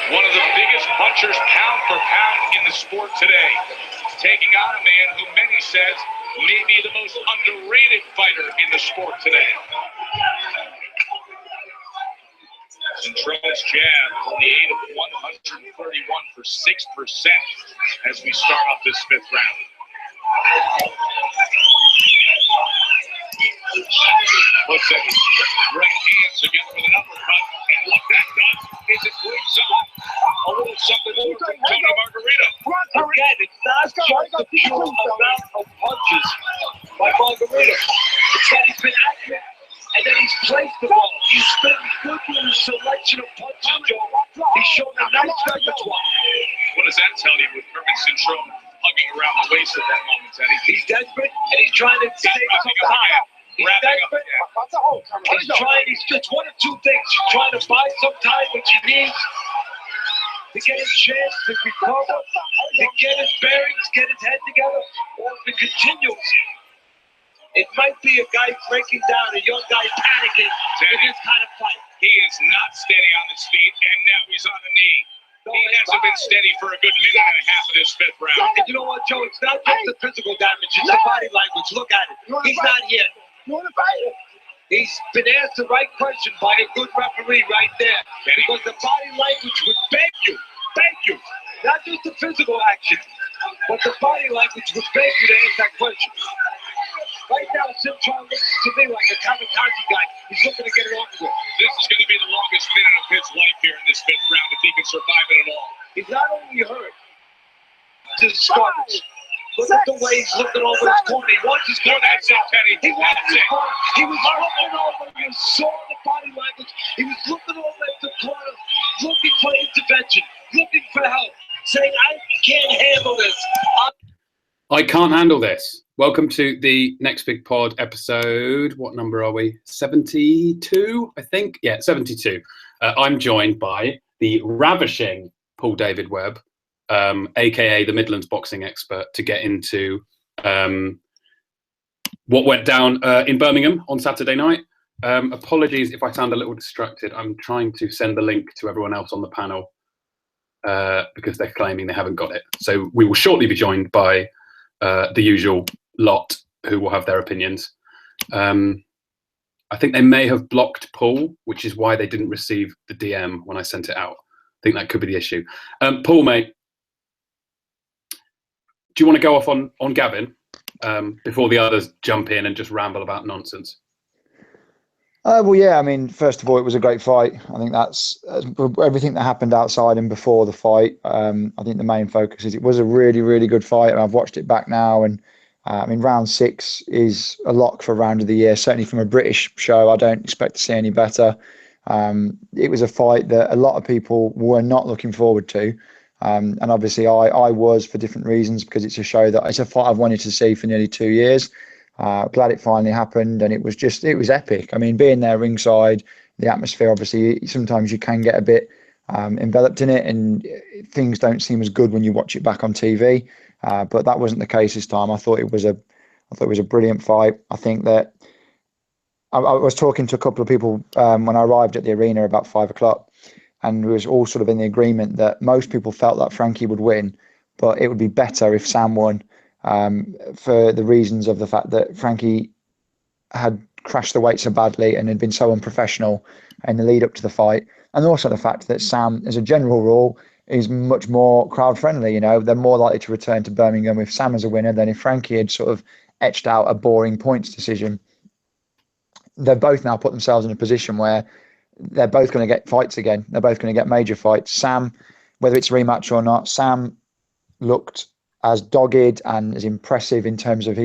One of the biggest punchers pound for pound in the sport today. Taking on a man who many says may be the most underrated fighter in the sport today. Central's jab on the 8 of 131 for 6% as we start off this fifth round. Puts his right hands together with an uppercut, and what that does is it brings on a little something more from Tony Margarito. Again, it's not just the pure amount of punches by Margarito. It's that he's been accurate, and then he's placed the ball. He's been good with his selection of punches, Joe. He's shown a nice repertoire. What does that tell you with Herman Central hugging around the waist at that moment, Teddy? He's desperate, and he's trying to save some time. He's desperate. He's trying. It's one of two things. He's trying to buy some time, which he needs to get his chance to recover, to get his bearings, get his head together, or if it continues, it might be a guy breaking down, a young guy panicking in this kind of fight. He is not steady on his feet, and now he's on the knee. He hasn't been steady for a good minute and a half of this fifth round. And you know what, Joe? It's not just the physical damage, it's the body language. Look at it. He's not here. He's been asked the right question by a good referee right there. Because the body language would beg you, not just the physical action, but the body language would beg you to ask that question. Right now, Simtron looks to me like a kamikaze guy. He's looking to get it over with. This is going to be the longest minute of his life here in this fifth round if he can survive it at all. He's not only hurt, he's discouraged. Look at the way he's looking over his corner. He wants his corner. That's it, Teddy. He wants his corner. He was looking over. You saw the body language. He was looking over at the corner, looking for intervention, looking for help, saying, I can't handle this. I can't handle this. Welcome to the Next Big Pod episode. What number are we? 72, I think. Yeah, 72. I'm joined by the ravishing Paul David Webb, aka the Midlands boxing expert, to get into what went down in Birmingham on Saturday night. Apologies if I sound a little distracted. I'm trying to send the link to everyone else on the panel because they're claiming they haven't got it. So we will shortly be joined by the usual lot who will have their opinions. I think they may have blocked Paul, which is why they didn't receive the DM when I sent it out. I think that could be the issue. Paul, mate, do you want to go off on Gavin before the others jump in and just ramble about nonsense? Well, yeah, I mean, first of all, it was a great fight. I think that's everything that happened outside and before the fight. I think the main focus is it was a really, really good fight. And I've watched it back now. And I mean, round 6 is a lock for round of the year. Certainly from a British show, I don't expect to see any better. It was a fight that a lot of people were not looking forward to. And obviously I was, for different reasons, because it's a show that it's a fight I've wanted to see for nearly 2 years. Glad it finally happened, and it was epic. I mean, being there ringside, the atmosphere, obviously sometimes you can get a bit enveloped in it, and things don't seem as good when you watch it back on TV. But that wasn't the case this time. I thought it was a brilliant fight. I think that I was talking to a couple of people when I arrived at the arena about 5 o'clock, and we was all sort of in the agreement that most people felt that Frankie would win, but it would be better if Sam won. For the reasons of the fact that Frankie had crashed the weight so badly and had been so unprofessional in the lead up to the fight, and also the fact that Sam, as a general rule, is much more crowd friendly. You know, they're more likely to return to Birmingham if Sam is a winner than if Frankie had sort of etched out a boring points decision. They've both now put themselves in a position where they're both going to get fights again. They're both going to get major fights. Sam, whether it's a rematch or not, Sam looked as dogged and as impressive in terms of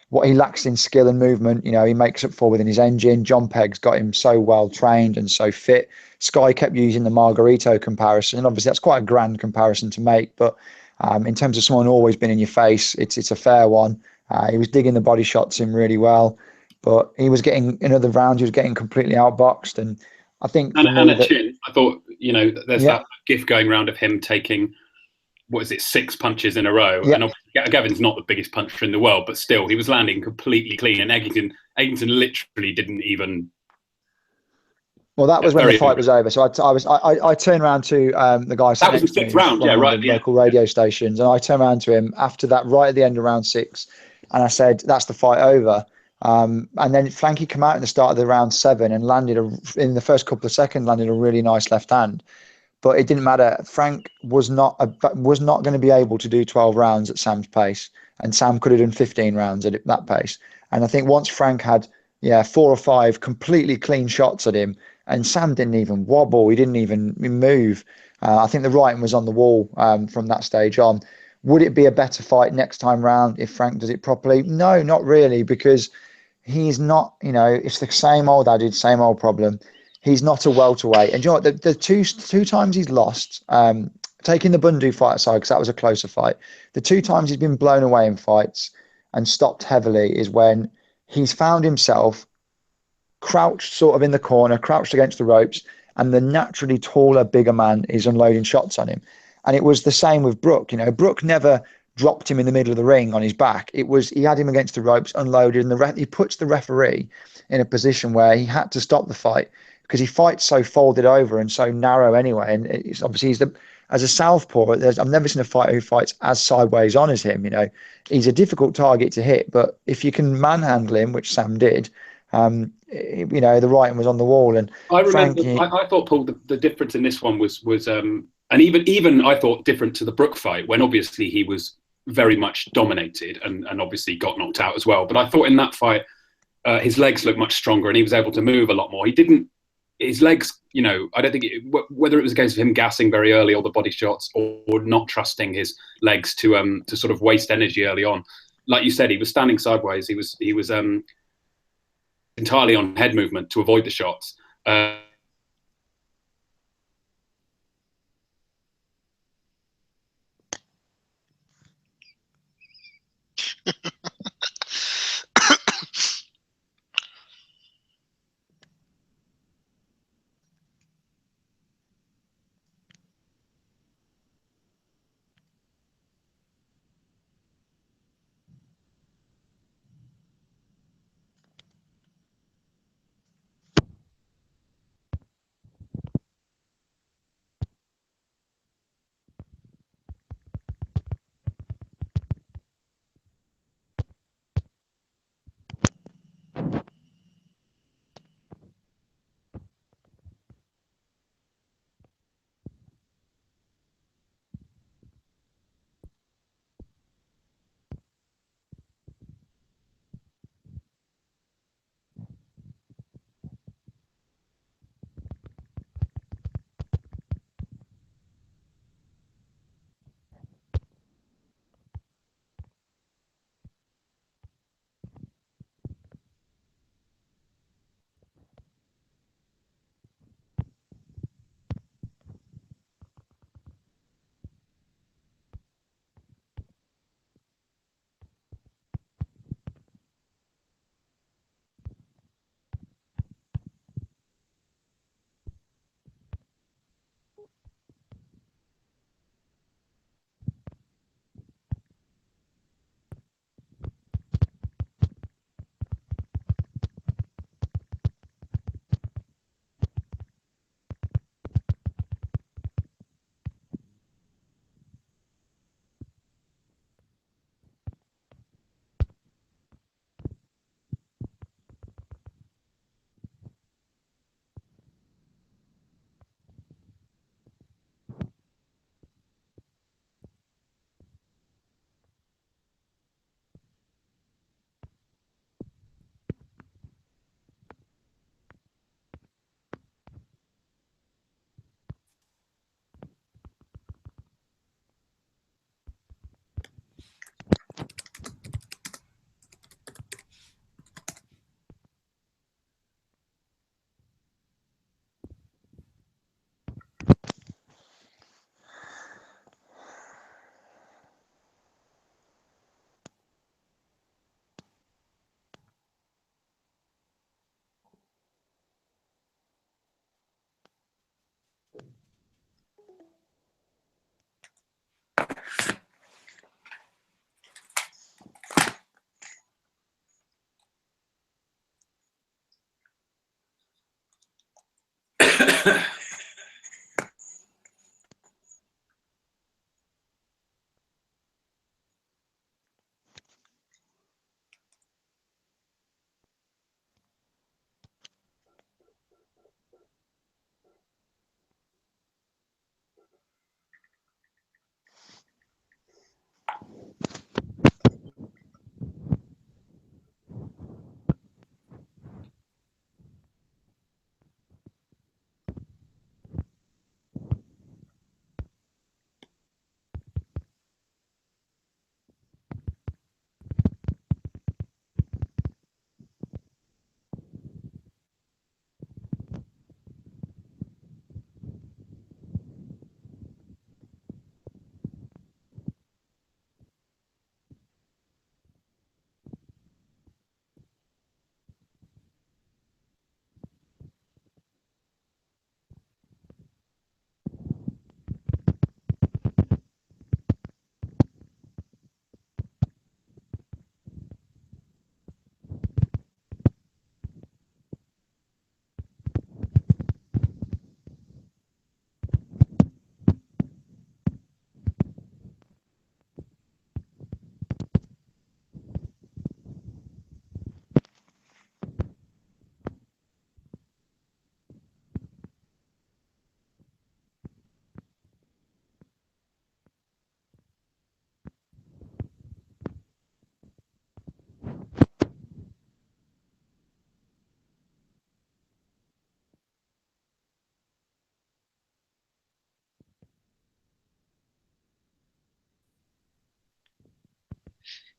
what he lacks in skill and movement. You know, he makes up for within his engine. John Pegg's got him so well trained and so fit. Sky kept using the Margarito comparison, and obviously that's quite a grand comparison to make, but in terms of someone always been in your face, it's a fair one. He was digging the body shots in really well, but he was getting, in other rounds, he was getting completely outboxed. And I think and a chin. I thought, you know, there's that gif going around of him taking, what is it, 6 punches in a row. Yeah. And obviously Gavin's not the biggest puncher in the world, but still he was landing completely clean. And Eggington literally didn't even Well, that was when the Very fight was over. So I turned around to the guy sat That was next the to me, sixth round, one yeah, of right, the yeah. local radio stations, and I turned around to him after that, right at the end of round 6, and I said, "That's the fight over." And then Frankie came out at the start of the round 7 and landed in the first couple of seconds, landed a really nice left hand. But it didn't matter. Frank was not going to be able to do 12 rounds at Sam's pace, and Sam could have done 15 rounds at that pace. And I think once Frank had 4 or 5 completely clean shots at him, and Sam didn't even wobble, he didn't even move. I think the writing was on the wall from that stage on. Would it be a better fight next time round if Frank does it properly? No, not really, because he's not. It's the same old adage, same old problem. He's not a welterweight. And you know what? The two times he's lost, taking the Bundu fight aside, because that was a closer fight, the 2 times he's been blown away in fights and stopped heavily is when he's found himself crouched sort of in the corner, crouched against the ropes, and the naturally taller, bigger man is unloading shots on him. And it was the same with Brook. Brook never dropped him in the middle of the ring on his back. It was he had him against the ropes, unloaded, and he puts the referee in a position where he had to stop the fight because he fights so folded over and so narrow anyway. And it's obviously as a southpaw, I've never seen a fighter who fights as sideways on as him. He's a difficult target to hit, but if you can manhandle him, which Sam did, the writing was on the wall. And I remember, Frankie, I thought, Paul, the difference in this one was and even I thought different to the Brook fight, when obviously he was very much dominated and obviously got knocked out as well. But I thought in that fight, his legs looked much stronger and he was able to move a lot more. His legs, I don't think whether it was a case of him gassing very early or the body shots or not trusting his legs to sort of waste energy early on. Like you said, he was standing sideways. He was entirely on head movement to avoid the shots.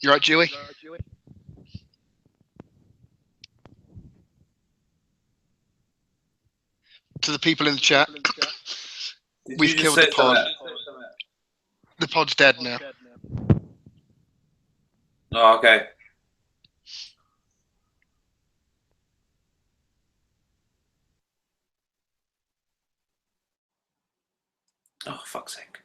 You right, Dewey? To the people in the chat, we've killed the pod. The pod's dead now. Oh, okay. Oh, fuck's sake.